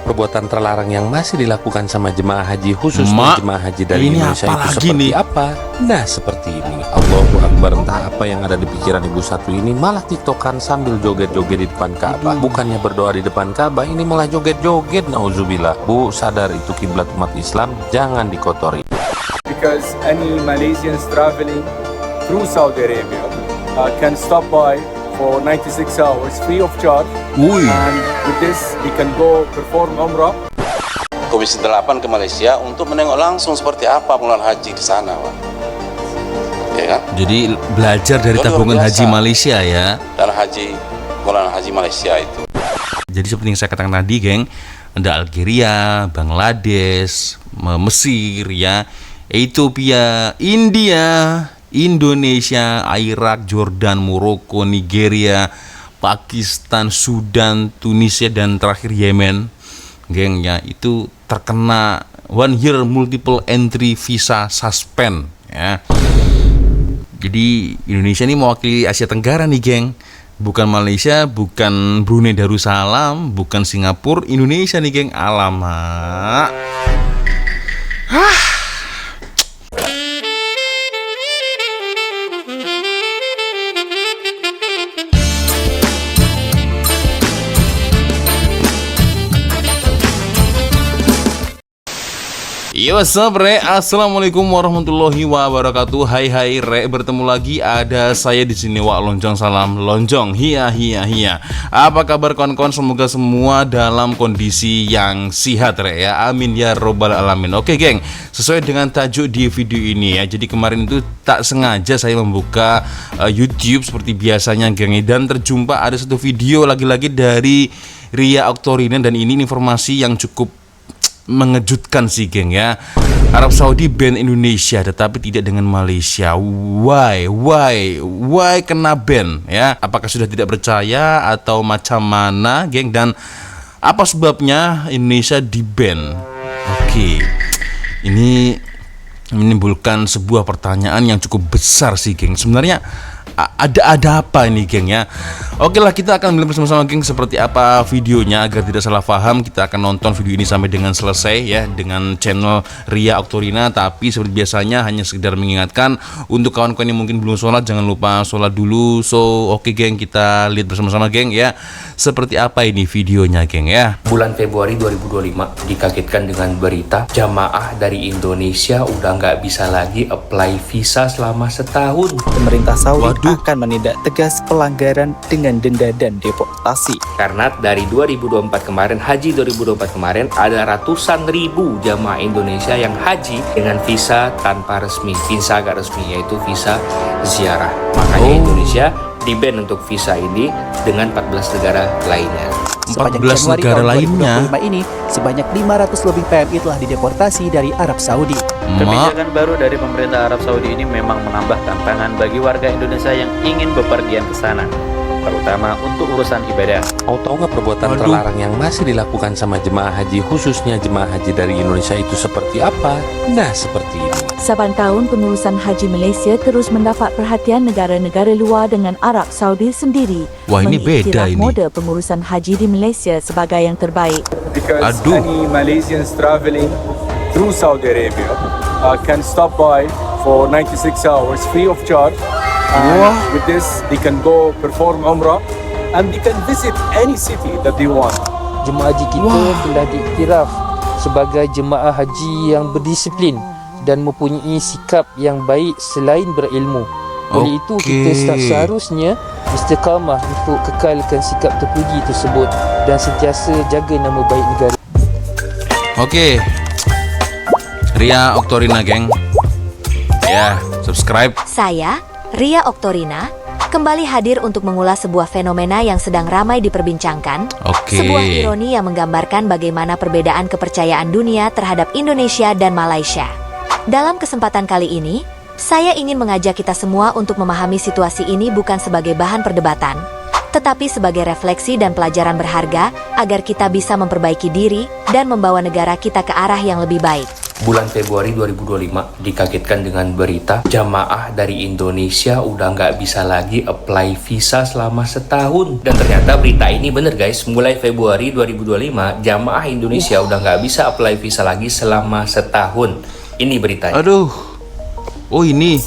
perbuatan terlarang yang masih dilakukan sama jemaah haji, khususnya jemaah haji dari Indonesia itu seperti apa? Nah, seperti ini. Allahu Akbar, entah apa yang ada di pikiran ibu satu ini, malah tiktokan sambil joget-joget di depan Ka'bah. Bukannya berdoa di depan Ka'bah, ini malah joget-joget. Nauzubillah. Bu, sadar itu kiblat umat Islam, jangan dikotori. Because any Malaysians traveling through Saudi Arabia can stop by for 96 hours free of charge. And with this he can go perform Umrah. Komisi 8 ke Malaysia untuk menengok langsung seperti apa pengelolaan haji di sana, Pak. Ya kan? Jadi belajar dari tabungan haji Malaysia ya. Dan pengelolaan haji Malaysia itu. Jadi seperti yang saya katakan tadi, geng, ada Algeria, Bangladesh, Mesir ya, Ethiopia, India, Indonesia, Irak, Jordan, Maroko, Nigeria, Pakistan, Sudan, Tunisia, dan terakhir Yemen, geng ya, itu terkena 1 year multiple entry visa suspend ya. Jadi Indonesia ini mewakili Asia Tenggara nih, geng, bukan Malaysia, bukan Brunei Darussalam, bukan Singapura, Indonesia nih, geng. Alamak. Yo, what's up, Re? Assalamualaikum warahmatullahi wabarakatuh. Hai Re, bertemu lagi ada saya di sini, Wak Lonjong. Salam Lonjong. Hiya. Apa kabar kawan-kawan? Semoga semua dalam kondisi yang sehat, Re ya. Amin ya robbal alamin. Oke, geng, sesuai dengan tajuk di video ini ya. Jadi kemarin itu tak sengaja saya membuka YouTube seperti biasanya, geng, dan terjumpa ada satu video lagi-lagi dari Ria Oktorina, dan ini informasi yang cukup mengejutkan sih, geng ya. Arab Saudi ban Indonesia tetapi tidak dengan Malaysia. Why kena ban ya? Apakah sudah tidak percaya atau macam mana, geng? Dan apa sebabnya Indonesia di ban? Oke. Ini menimbulkan sebuah pertanyaan yang cukup besar sih, geng. Sebenarnya ada apa ini, geng ya? Oke lah, kita akan melihat bersama-sama, geng, seperti apa videonya agar tidak salah paham. Kita akan nonton video ini sampai dengan selesai ya, dengan channel Ria Oktorina. Tapi seperti biasanya hanya sekedar mengingatkan untuk kawan-kawan yang mungkin belum sholat, jangan lupa sholat dulu. So oke, geng, kita lihat bersama-sama, geng ya, seperti apa ini videonya, geng ya. Bulan Februari 2025 dikagetkan dengan berita jamaah dari Indonesia udah nggak bisa lagi apply visa selama setahun. Pemerintah Saudi akan menindak tegas pelanggaran dengan denda dan deportasi. Karena dari 2024 kemarin, haji 2024 kemarin, ada ratusan ribu jamaah Indonesia yang haji dengan visa tanpa resmi, visa gak resmi, yaitu visa ziarah. Makanya Indonesia di-ban untuk visa ini dengan 14 negara lainnya. Sepanjang 14 Januari negara tahun lainnya 2025 ini, sebanyak 500 lebih PMI telah dideportasi dari Arab Saudi. Kebijakan baru dari pemerintah Arab Saudi ini memang menambah tantangan bagi warga Indonesia yang ingin bepergian ke sana, terutama untuk urusan ibadah. Mau tahu nggak perbuatan terlarang yang masih dilakukan sama jemaah haji, khususnya jemaah haji dari Indonesia itu seperti apa? Nah, seperti ini. 8 tahun pengurusan haji Malaysia terus mendapat perhatian negara-negara luar dengan Arab Saudi sendiri. Wah, ini beda ini. Mode pengurusan haji di Malaysia sebagai yang terbaik. Because any Malaysians traveling through Saudi Arabia can stop by for 96 hours free of charge. And with this they can go perform Umrah and they can visit any city that they want. Jemaah haji kita telah diiktiraf sebagai jemaah haji yang berdisiplin dan mempunyai sikap yang baik selain berilmu. Oleh itu kita seharusnya istiqamah untuk kekalkan sikap terpuji tersebut dan sentiasa jaga nama baik negara. Oke, Ria Oktorina, geng ya, subscribe. Saya Ria Oktorina kembali hadir untuk mengulas sebuah fenomena yang sedang ramai diperbincangkan. Sebuah ironi yang menggambarkan bagaimana perbedaan kepercayaan dunia terhadap Indonesia dan Malaysia. Dalam kesempatan kali ini, saya ingin mengajak kita semua untuk memahami situasi ini bukan sebagai bahan perdebatan, tetapi sebagai refleksi dan pelajaran berharga agar kita bisa memperbaiki diri dan membawa negara kita ke arah yang lebih baik. bulan Februari 2025 dikagetkan dengan berita jamaah dari Indonesia udah nggak bisa lagi apply visa selama setahun. Dan ternyata berita ini bener guys, mulai Februari 2025 jamaah Indonesia udah nggak bisa apply visa lagi selama setahun. Ini beritanya. Aduh, oh ini.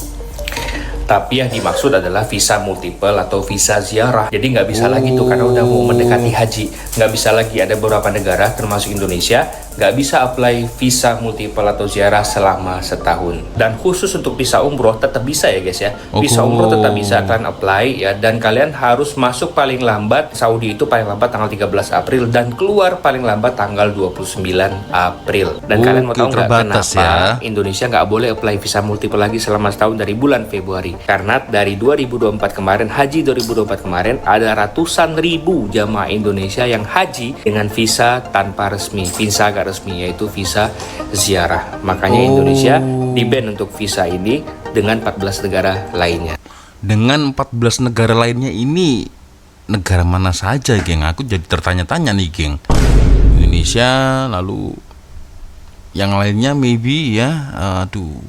Tapi yang dimaksud adalah visa multiple atau visa ziarah. Jadi nggak bisa lagi tuh karena udah mau mendekati haji. Nggak bisa lagi, ada beberapa negara termasuk Indonesia nggak bisa apply visa multiple atau ziarah selama setahun. Dan khusus untuk visa umroh tetap bisa ya guys ya. Visa umroh tetap bisa kalian apply ya. Dan kalian harus masuk paling lambat Saudi itu paling lambat tanggal 13 April dan keluar paling lambat tanggal 29 April. Dan kalian mau tahu nggak kenapa Indonesia nggak boleh apply visa multiple lagi selama setahun dari bulan Februari? Karena dari 2024 kemarin, haji 2024 kemarin, ada ratusan ribu jamaah Indonesia yang haji dengan visa tanpa resmi, visa gak resmi, yaitu visa ziarah. Makanya Indonesia di-ban untuk visa ini dengan 14 negara lainnya. Dengan 14 negara lainnya ini, negara mana saja, geng? Aku jadi tertanya-tanya nih, geng. Indonesia, lalu yang lainnya maybe ya, aduh.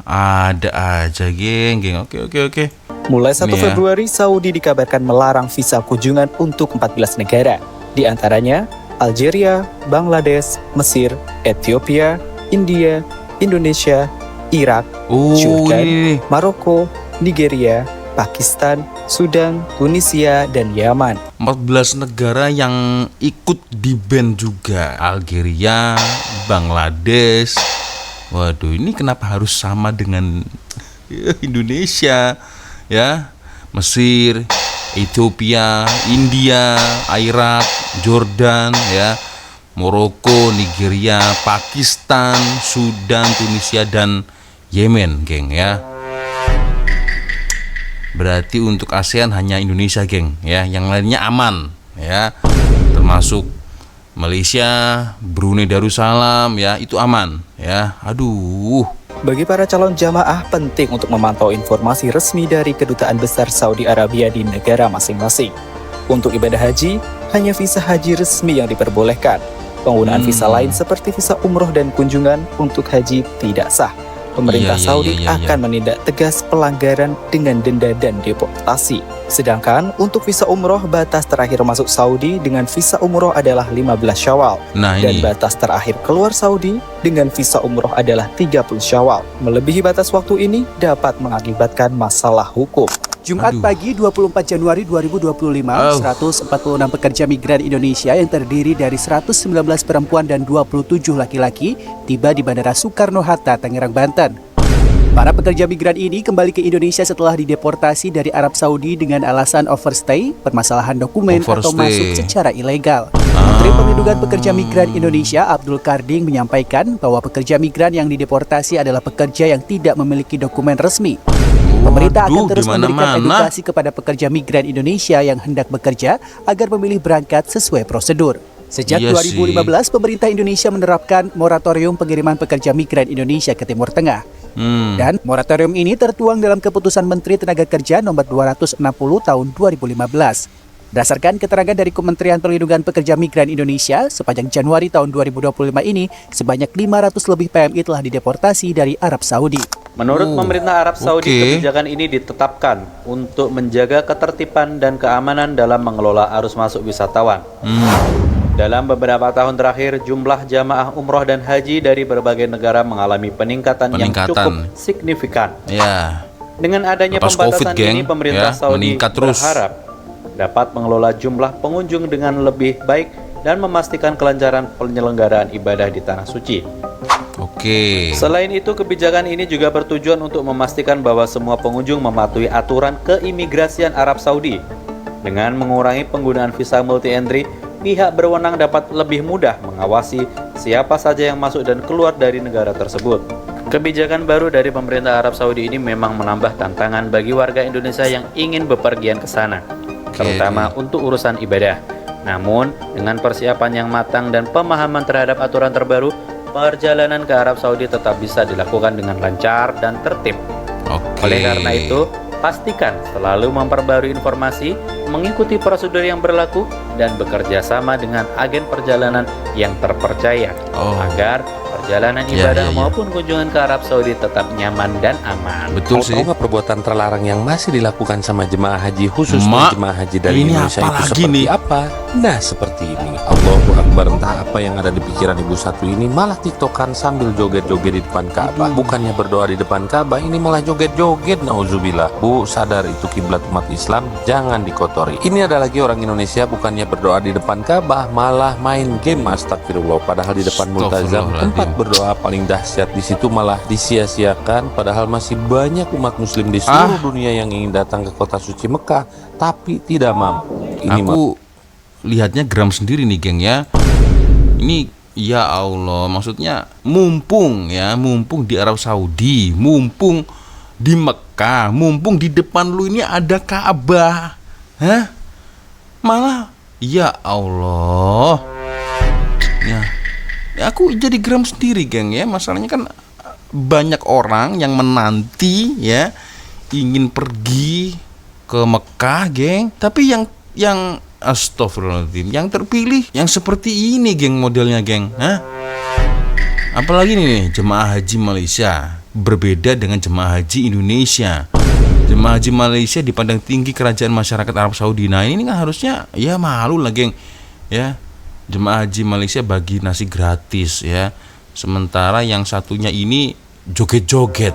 Ada aja, geng. Oke. Mulai 1 Februari, Saudi dikabarkan melarang visa kunjungan untuk 14 negara. Di antaranya Algeria, Bangladesh, Mesir, Ethiopia, India, Indonesia, Irak, Jordan, Maroko, Nigeria, Pakistan, Sudan, Tunisia, dan Yaman. 14 negara yang ikut di-ban juga. Algeria, Bangladesh. Waduh, ini kenapa harus sama dengan Indonesia ya? Mesir, Ethiopia, India, Irak, Jordan ya, Maroko, Nigeria, Pakistan, Sudan, Tunisia, dan Yemen, geng ya. Berarti untuk ASEAN hanya Indonesia, geng ya. Yang lainnya aman ya, termasuk Malaysia, Brunei Darussalam ya, itu aman ya. Aduh. Bagi para calon jamaah penting untuk memantau informasi resmi dari Kedutaan Besar Saudi Arabia di negara masing-masing. Untuk ibadah haji, hanya visa haji resmi yang diperbolehkan. Penggunaan visa lain seperti visa umroh dan kunjungan untuk haji tidak sah. Pemerintah Saudi akan menindak tegas pelanggaran dengan denda dan deportasi. Sedangkan untuk visa umroh, batas terakhir masuk Saudi dengan visa umroh adalah 15 Syawal. Dan batas terakhir keluar Saudi dengan visa umroh adalah 30 Syawal. Melebihi batas waktu ini dapat mengakibatkan masalah hukum. Jumat pagi 24 Januari 2025, 146 pekerja migran Indonesia yang terdiri dari 119 perempuan dan 27 laki-laki tiba di Bandara Soekarno-Hatta, Tangerang, Banten. Para pekerja migran ini kembali ke Indonesia setelah dideportasi dari Arab Saudi dengan alasan overstay, permasalahan dokumen, atau masuk secara ilegal. Menteri Perlindungan Pekerja Migran Indonesia Abdul Karding menyampaikan bahwa pekerja migran yang dideportasi adalah pekerja yang tidak memiliki dokumen resmi. Pemerintah akan terus memberikan edukasi kepada pekerja migran Indonesia yang hendak bekerja agar memilih berangkat sesuai prosedur. Sejak 2015, pemerintah Indonesia menerapkan moratorium pengiriman pekerja migran Indonesia ke Timur Tengah. Dan moratorium ini tertuang dalam Keputusan Menteri Tenaga Kerja nomor 260 tahun 2015. Berdasarkan keterangan dari Kementerian Perlindungan Pekerja Migran Indonesia, sepanjang Januari tahun 2025 ini, sebanyak 500 lebih PMI telah dideportasi dari Arab Saudi. Menurut pemerintah Arab Saudi, kebijakan ini ditetapkan untuk menjaga ketertiban dan keamanan dalam mengelola arus masuk wisatawan. Dalam beberapa tahun terakhir, jumlah jamaah umroh dan haji dari berbagai negara mengalami peningkatan yang cukup signifikan. Dengan adanya pembatasan ini, pemerintah Saudi berharap dapat mengelola jumlah pengunjung dengan lebih baik dan memastikan kelancaran penyelenggaraan ibadah di Tanah Suci. Selain itu, kebijakan ini juga bertujuan untuk memastikan bahwa semua pengunjung mematuhi aturan keimigrasian Arab Saudi. Dengan mengurangi penggunaan visa multi-entry, pihak berwenang dapat lebih mudah mengawasi siapa saja yang masuk dan keluar dari negara tersebut. Kebijakan baru dari pemerintah Arab Saudi ini memang menambah tantangan bagi warga Indonesia yang ingin bepergian ke sana, terutama untuk urusan ibadah. Namun, dengan persiapan yang matang dan pemahaman terhadap aturan terbaru, perjalanan ke Arab Saudi tetap bisa dilakukan dengan lancar dan tertib. Oleh karena itu, pastikan selalu memperbarui informasi, mengikuti prosedur yang berlaku, dan bekerja sama dengan agen perjalanan yang terpercaya agar perjalanan ibadah maupun kunjungan ke Arab Saudi tetap nyaman dan aman. Betul sih. Tahu nggak perbuatan terlarang yang masih dilakukan sama jemaah haji khususnya jemaah haji dari Indonesia itu seperti apa? Nah seperti ini. Allahu Akbar, entah apa yang ada di pikiran ibu satu ini, malah tiktokan sambil joget-joget di depan Ka'bah. Bukannya berdoa di depan Ka'bah, ini malah joget-joget. Nauzubillah. Bu, sadar itu kiblat umat Islam, jangan dikotori. Ini ada lagi orang Indonesia bukannya berdoa di depan Ka'bah, malah main game. Astagfirullah. Padahal di depan multazam, tempat berdoa paling dahsyat, di situ malah disia-siakan. Padahal masih banyak umat muslim di seluruh dunia yang ingin datang ke kota suci Mekah tapi tidak mampu. Ini aku lihatnya geram sendiri nih geng ya. Ini ya Allah, maksudnya mumpung di Arab Saudi, mumpung di Mekah, mumpung di depan lu ini ada Ka'bah, malah ya Allah, ya aku jadi geram sendiri geng ya. Masalahnya kan banyak orang yang menanti ya, ingin pergi ke Mekah geng, tapi yang astagfirullahaladzim, yang terpilih yang seperti ini geng modelnya geng. Apalagi nih jemaah haji Malaysia berbeda dengan jemaah haji Indonesia. Jemaah haji Malaysia dipandang tinggi kerajaan masyarakat Arab Saudi. Nah ini kan harusnya ya malu lah geng ya. Jemaah haji Malaysia bagi nasi gratis ya, sementara yang satunya ini joget-joget.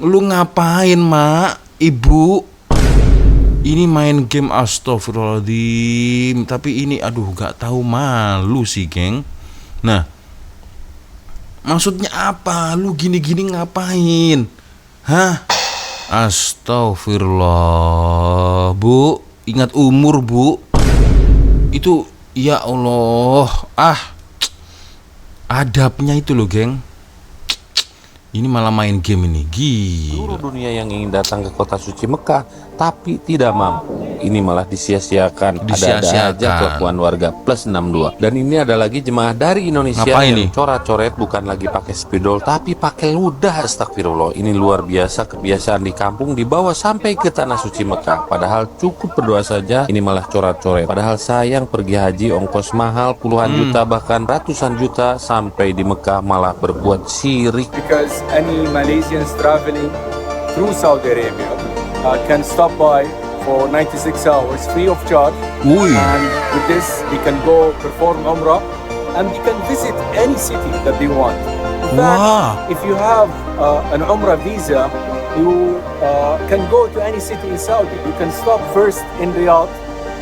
Lu ngapain mak, ibu? Ini main game, astagfirullahaladzim. Tapi ini aduh gak tahu malu sih geng. Nah maksudnya apa? Lu gini-gini ngapain? Astagfirullah. Bu, ingat umur bu. Itu ya Allah. Adabnya itu loh geng. Ini malah main game ini, gila. Seluruh dunia yang ingin datang ke kota suci Mekah tapi tidak mampu, ini malah disia-siakan. Ada aja kelakuan warga plus 62. Dan ini ada lagi jemaah dari Indonesia yang coret-coret, bukan lagi pakai spidol tapi pakai ludah. Astagfirullah. Ini luar biasa, kebiasaan di kampung dibawa sampai ke tanah suci Mekah. Padahal cukup berdoa saja, ini malah coret-coret. Padahal sayang pergi haji ongkos mahal puluhan juta bahkan ratusan juta, sampai di Mekah malah berbuat syirik. Because any Malaysians traveling through Saudi Arabia can stop by for 96 hours free of charge. And with this, they can go perform Umrah and they can visit any city that they want. In fact, if you have an Umrah visa, you can go to any city in Saudi. You can stop first in Riyadh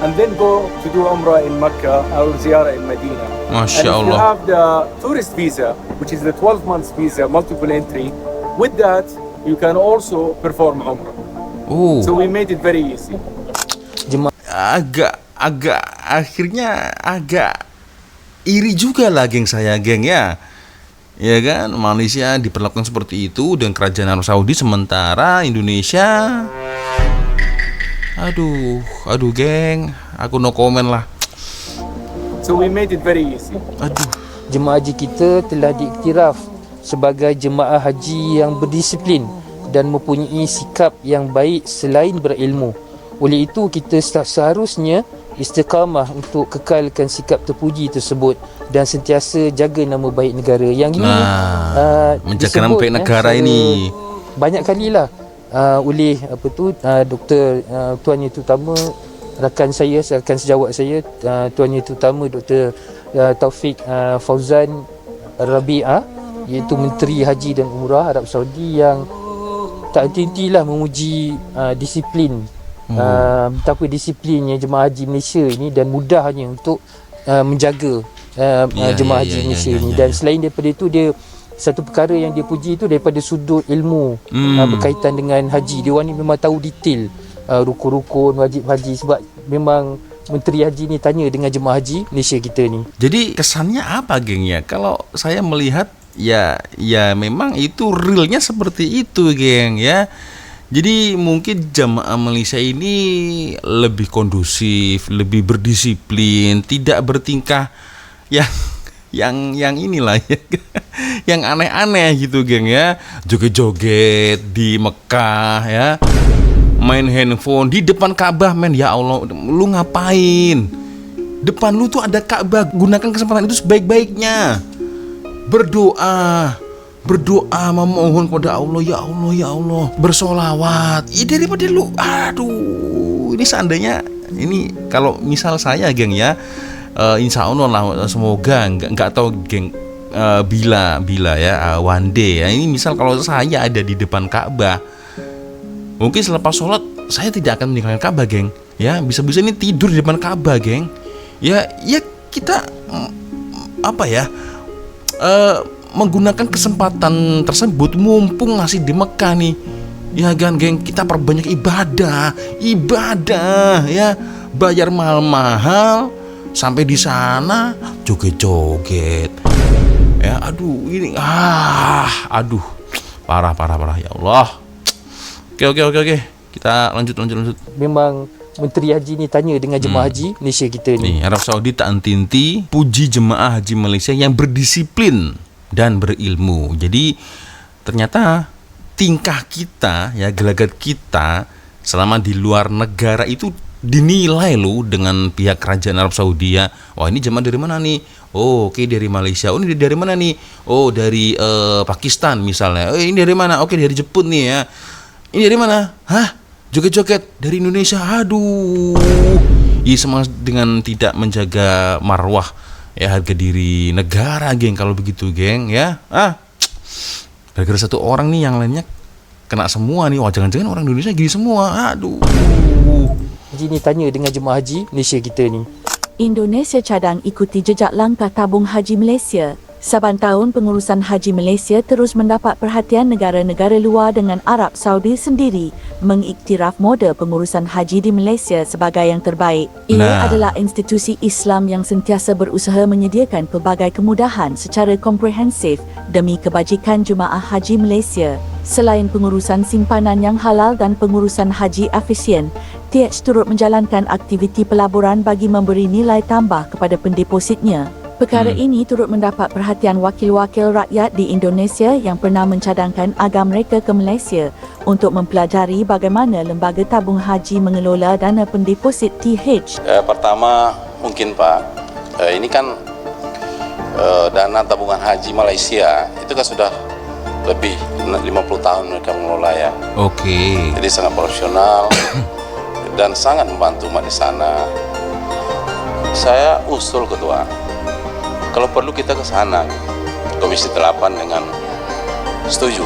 and then go to do Umrah in Mecca or Ziyarah in Medina. Masya and if you Allah. have the tourist visa, which is the 12 months visa, multiple entry, with that, you can also perform Umrah. So we made it very easy. Akhirnya agak iri juga lah geng saya geng ya. Ya kan, Malaysia diperlakukan seperti itu dengan kerajaan Arab Saudi, sementara Indonesia aduh geng, aku no comment lah. So we made it very easy. Jemaah haji kita telah diiktiraf sebagai jemaah haji yang berdisiplin dan mempunyai sikap yang baik selain berilmu. Oleh itu kita seharusnya istiqamah untuk kekalkan sikap terpuji tersebut dan sentiasa jaga nama baik negara. Yang ini menjaga nama baik negara ini banyak kalilah oleh Dr. Tuan Yang Utama, rakan sejawat saya, Tuan Yang Utama Dr. Taufik Fauzan Rabi'ah, iaitu Menteri Haji dan Umrah Arab Saudi, yang tak henti-hentilah memuji disiplin betapa disiplinnya jemaah haji Malaysia ini dan mudahnya untuk menjaga jemaah haji Malaysia ini. Dan selain daripada itu, dia satu perkara yang dia puji itu daripada sudut ilmu berkaitan dengan haji. Dia ni memang tahu detail rukun-rukun wajib haji, sebab memang Menteri Haji ni tanya dengan jemaah haji Malaysia kita ni. Jadi kesannya apa geng ya? Kalau saya melihat ya memang itu realnya seperti itu geng ya. Jadi mungkin jamaah Malaysia ini lebih kondusif, lebih berdisiplin, tidak bertingkah yang inilah ya, yang aneh-aneh gitu geng ya. Joget-joget di Mekah ya, main handphone di depan Ka'bah men, ya Allah, lu ngapain Depan lu tuh ada Ka'bah, gunakan kesempatan itu sebaik-baiknya. Berdoa, memohon kepada Allah, ya Allah, bersolawat. Daripada lu, ini seandainya, ini kalau misal saya geng ya, insya Allah lah, semoga nggak tahu geng, bila ya, one day ya. Ini misal kalau saya ada di depan Ka'bah, mungkin selepas sholat saya tidak akan meninggalkan Ka'bah, geng. Ya, bisa-bisa ini tidur di depan Ka'bah, geng. Ya kita menggunakan kesempatan tersebut mumpung masih di Mekah nih. Ya kan, geng, kita perbanyak ibadah ya. Bayar mahal-mahal sampai di sana joget-joget. Ya, ini parah ya Allah. Oke. Kita lanjut. Memang Menteri Haji ni tanya dengan jemaah haji Malaysia kita ni. Arab Saudi tak henti puji jemaah haji Malaysia yang berdisiplin dan berilmu. Jadi ternyata tingkah kita ya, gelagat kita selama di luar negara itu dinilai loh dengan pihak kerajaan Arab Saudi ya. Wah, ini jemaah dari mana nih? Oh, oke, dari Malaysia. Oh, ini dari mana nih? Oh, dari Pakistan misalnya. Oh, ini dari mana? Oke, dari Jepun nih ya. Ini dari mana? Hah? Joget-joget dari Indonesia. Aduh. Ini semua dengan tidak menjaga marwah ya, harga diri negara, geng, kalau begitu, geng, ya. Gara-gara satu orang nih, yang lainnya kena semua nih. Wah, jangan-jangan orang Indonesia gini semua. Aduh. Haji ni tanya dengan jemaah haji Malaysia kita ni. Indonesia cadang ikuti jejak langkah tabung haji Malaysia. Saban tahun pengurusan haji Malaysia terus mendapat perhatian negara-negara luar dengan Arab Saudi sendiri mengiktiraf model pengurusan haji di Malaysia sebagai yang terbaik. Ia adalah institusi Islam yang sentiasa berusaha menyediakan pelbagai kemudahan secara komprehensif demi kebajikan jemaah haji Malaysia. Selain pengurusan simpanan yang halal dan pengurusan haji efisien, TH turut menjalankan aktiviti pelaburan bagi memberi nilai tambah kepada pendepositnya. Perkara ini turut mendapat perhatian wakil-wakil rakyat di Indonesia yang pernah mencadangkan agam mereka ke Malaysia untuk mempelajari bagaimana lembaga tabung haji mengelola dana pendeposit TH. Pertama mungkin Pak, ini kan dana tabungan haji Malaysia itu kan sudah lebih 50 tahun mereka mengelola ya. Oke. Jadi sangat profesional dan sangat membantu umat di sana. Saya usul ketua, kalau perlu kita ke sana, Komisi 8 dengan setuju.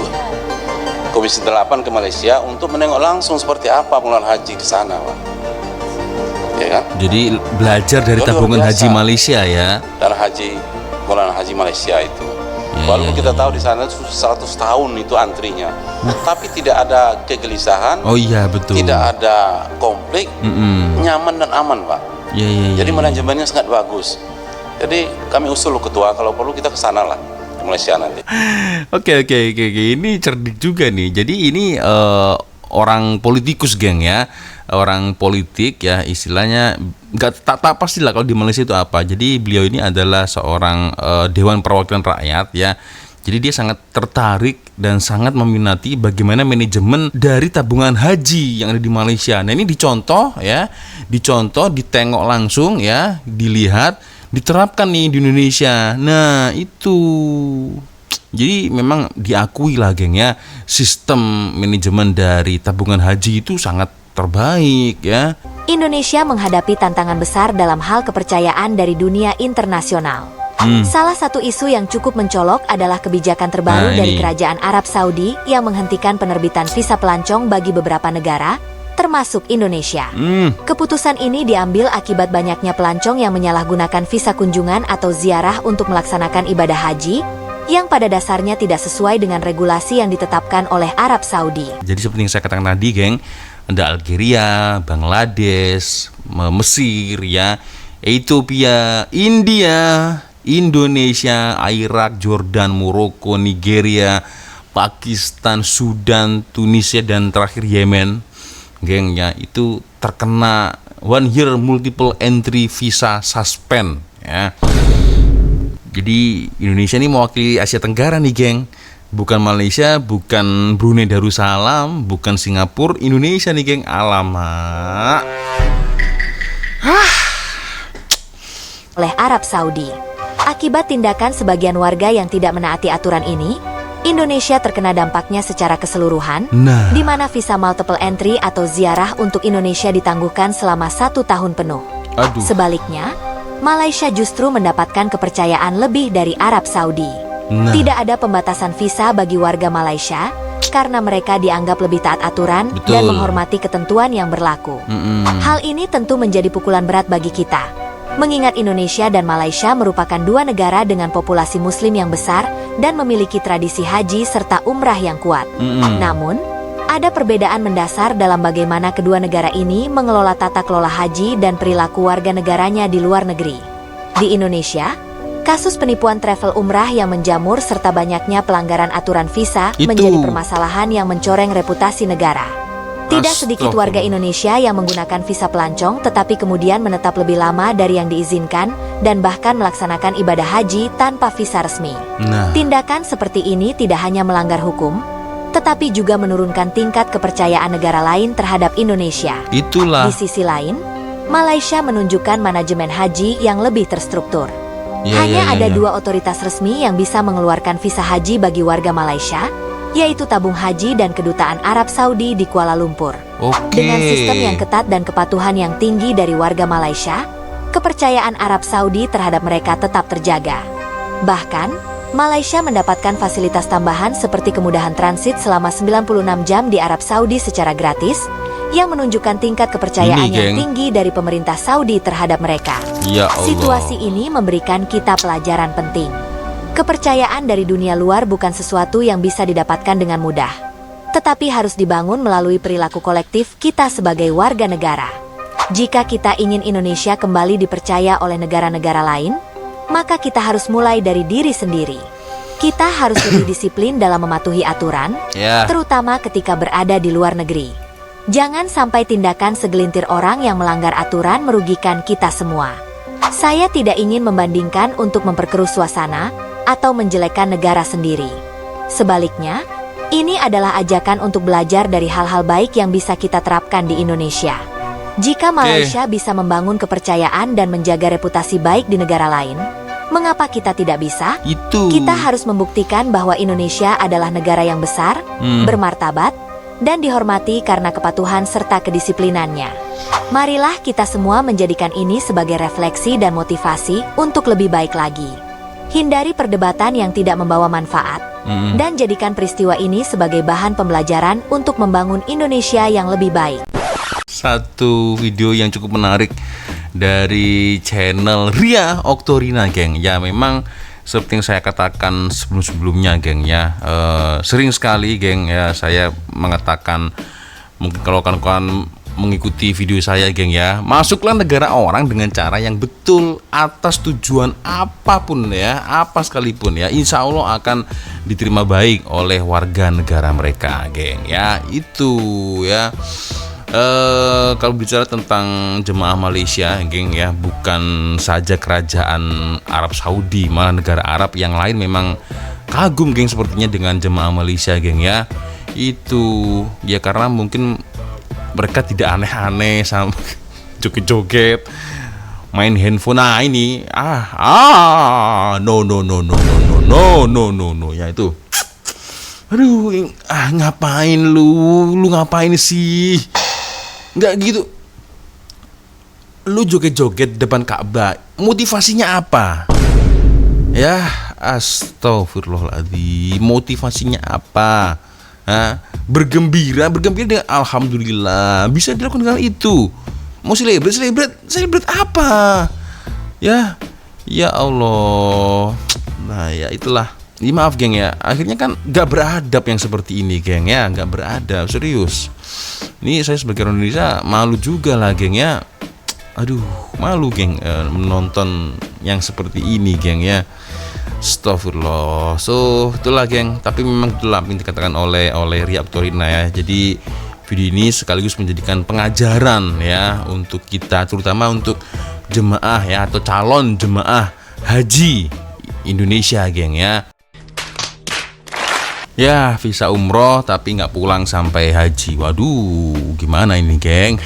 Komisi 8 ke Malaysia untuk menengok langsung seperti apa pengelolaan haji di sana, Pak. Ya kan? Jadi belajar dari tabungan haji Malaysia ya. Dan pengelolaan haji Malaysia itu. Walaupun kita tahu di sana 100 tahun itu antrinya, tapi tidak ada kegelisahan. Oh iya, betul. Tidak ada konflik, nyaman dan aman, Pak. Jadi manajemennya sangat bagus. Jadi kami usul ketua, kalau perlu kita ke sana lah, ke Malaysia nanti. Oke. Ini cerdik juga nih. Jadi ini orang politikus, geng ya. Orang politik ya, istilahnya tak pastilah kalau di Malaysia itu apa. Jadi beliau ini adalah seorang Dewan Perwakilan Rakyat ya. Jadi dia sangat tertarik dan sangat meminati bagaimana manajemen dari tabungan haji yang ada di Malaysia. Nah, ini dicontoh, ditengok langsung ya, dilihat, diterapkan nih di Indonesia. Nah, itu. Jadi memang diakui lah, geng ya, sistem manajemen dari tabungan haji itu sangat terbaik ya. Indonesia menghadapi tantangan besar dalam hal kepercayaan dari dunia internasional. Salah satu isu yang cukup mencolok adalah kebijakan terbaru dari Kerajaan Arab Saudi yang menghentikan penerbitan visa pelancong bagi beberapa negara, termasuk Indonesia. Keputusan ini diambil akibat banyaknya pelancong yang menyalahgunakan visa kunjungan atau ziarah untuk melaksanakan ibadah haji, yang pada dasarnya tidak sesuai dengan regulasi yang ditetapkan oleh Arab Saudi. Jadi seperti yang saya katakan tadi, geng, ada Algeria, Bangladesh, Mesir ya, Ethiopia, India, Indonesia, Irak, Jordan, Maroko, Nigeria, Pakistan, Sudan, Tunisia, dan terakhir Yemen, geng ya, itu terkena 1 year multiple entry visa suspend ya. Jadi Indonesia ini mewakili Asia Tenggara nih, geng. Bukan Malaysia, bukan Brunei Darussalam, bukan Singapura, Indonesia nih, geng. Alamak. oleh Arab Saudi. Akibat tindakan sebagian warga yang tidak menaati aturan ini, Indonesia terkena dampaknya secara keseluruhan, di mana visa multiple entry atau ziarah untuk Indonesia ditangguhkan selama 1 tahun penuh. Sebaliknya, Malaysia justru mendapatkan kepercayaan lebih dari Arab Saudi. Tidak ada pembatasan visa bagi warga Malaysia karena mereka dianggap lebih taat aturan dan menghormati ketentuan yang berlaku. Hal ini tentu menjadi pukulan berat bagi kita, mengingat Indonesia dan Malaysia merupakan 2 negara dengan populasi muslim yang besar dan memiliki tradisi haji serta umrah yang kuat. Namun, ada perbedaan mendasar dalam bagaimana kedua negara ini mengelola tata kelola haji dan perilaku warga negaranya di luar negeri. Di Indonesia, kasus penipuan travel umrah yang menjamur serta banyaknya pelanggaran aturan visa menjadi permasalahan yang mencoreng reputasi negara. Tidak sedikit warga Indonesia yang menggunakan visa pelancong tetapi kemudian menetap lebih lama dari yang diizinkan dan bahkan melaksanakan ibadah haji tanpa visa resmi. Tindakan seperti ini tidak hanya melanggar hukum, tetapi juga menurunkan tingkat kepercayaan negara lain terhadap Indonesia. Di sisi lain, Malaysia menunjukkan manajemen haji yang lebih terstruktur. Hanya ada 2 otoritas resmi yang bisa mengeluarkan visa haji bagi warga Malaysia, yaitu Tabung Haji dan Kedutaan Arab Saudi di Kuala Lumpur. Dengan sistem yang ketat dan kepatuhan yang tinggi dari warga Malaysia, kepercayaan Arab Saudi terhadap mereka tetap terjaga. Bahkan, Malaysia mendapatkan fasilitas tambahan seperti kemudahan transit selama 96 jam di Arab Saudi secara gratis, yang menunjukkan tingkat kepercayaan yang tinggi dari pemerintah Saudi terhadap mereka. Situasi ini memberikan kita pelajaran penting. Kepercayaan dari dunia luar bukan sesuatu yang bisa didapatkan dengan mudah, tetapi harus dibangun melalui perilaku kolektif kita sebagai warga negara. Jika kita ingin Indonesia kembali dipercaya oleh negara-negara lain, maka kita harus mulai dari diri sendiri. Kita harus lebih disiplin dalam mematuhi aturan, terutama ketika berada di luar negeri. Jangan sampai tindakan segelintir orang yang melanggar aturan merugikan kita semua. Saya tidak ingin membandingkan untuk memperkeruh suasana atau menjelekkan negara sendiri. Sebaliknya, ini adalah ajakan untuk belajar dari hal-hal baik yang bisa kita terapkan di Indonesia. Jika Malaysia bisa membangun kepercayaan dan menjaga reputasi baik di negara lain, mengapa kita tidak bisa? Kita harus membuktikan bahwa Indonesia adalah negara yang besar, bermartabat, dan dihormati karena kepatuhan serta kedisiplinannya. Marilah kita semua menjadikan ini sebagai refleksi dan motivasi untuk lebih baik lagi. Hindari perdebatan yang tidak membawa manfaat, dan jadikan peristiwa ini sebagai bahan pembelajaran untuk membangun Indonesia yang lebih baik. Satu video yang cukup menarik dari channel Ria Oktorina, geng. Ya, memang seperti yang saya katakan sebelum-sebelumnya, geng, ya, sering sekali, geng, ya, saya mengatakan, mungkin kalau kawan-kawan mengikuti video saya, geng, ya, masuklah negara orang dengan cara yang betul atas tujuan apapun, ya, apa sekalipun, ya, insya Allah akan diterima baik oleh warga negara mereka, geng, ya, itu, ya. Kalau bicara tentang jemaah Malaysia, geng, ya, bukan saja kerajaan Arab Saudi, malah negara Arab yang lain memang kagum, geng, sepertinya dengan jemaah Malaysia, geng, ya. Itu ya karena mungkin mereka tidak aneh-aneh sama joget-joget, main handphone. Nah, ini no, ya itu. Aduh, ngapain lu ngapain sih? Nggak gitu. Lu joget-joget depan Ka'bah, motivasinya apa? Ya, astagfirullahaladzim, motivasinya apa? Bergembira dengan alhamdulillah, bisa dilakukan dengan itu. Mau celebrate apa? Ya Allah. Nah, ya itulah. Maaf, geng, ya, akhirnya kan gak beradab yang seperti ini, geng, ya, gak beradab, serius. Ini saya sebagai orang Indonesia malu juga lah, geng, ya. Aduh, malu, geng, menonton yang seperti ini, geng, ya. Astagfirullah. So, itulah, geng. Tapi memang itulah yang dikatakan oleh Ria Oktorina, ya. Jadi video ini sekaligus menjadikan pengajaran, ya, untuk kita, terutama untuk jemaah, ya, atau calon jemaah haji Indonesia, geng, ya. Ya, visa umroh tapi nggak pulang sampai haji. Waduh, gimana ini, geng?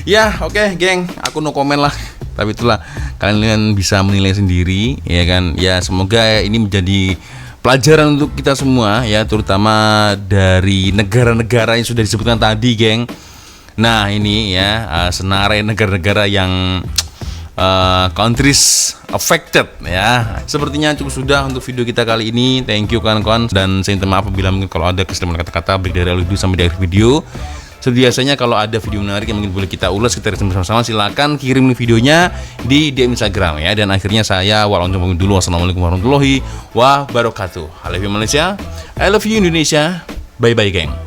Ya, oke, geng, aku no komen lah. Tapi itulah, kalian bisa menilai sendiri, ya kan? Ya, semoga ini menjadi pelajaran untuk kita semua, ya, terutama dari negara-negara yang sudah disebutkan tadi, geng. Nah, ini ya, senarai negara-negara yang countries affected, ya. Sepertinya cukup sudah untuk video kita kali ini. Thank you kawan-kawan, dan saya minta maaf apabila mungkin kalau ada kesalahan kata-kata baik dari awal video sampai di akhir video. Seperti biasanya, kalau ada video menarik yang mungkin boleh kita ulas, kita reaction bersama-sama, silakan kirim videonya di DM Instagram, ya. Dan akhirnya saya Walonjong pamit dulu. Wassalamualaikum warahmatullahi wabarakatuh. I love you Malaysia, I love you Indonesia. Bye bye, geng.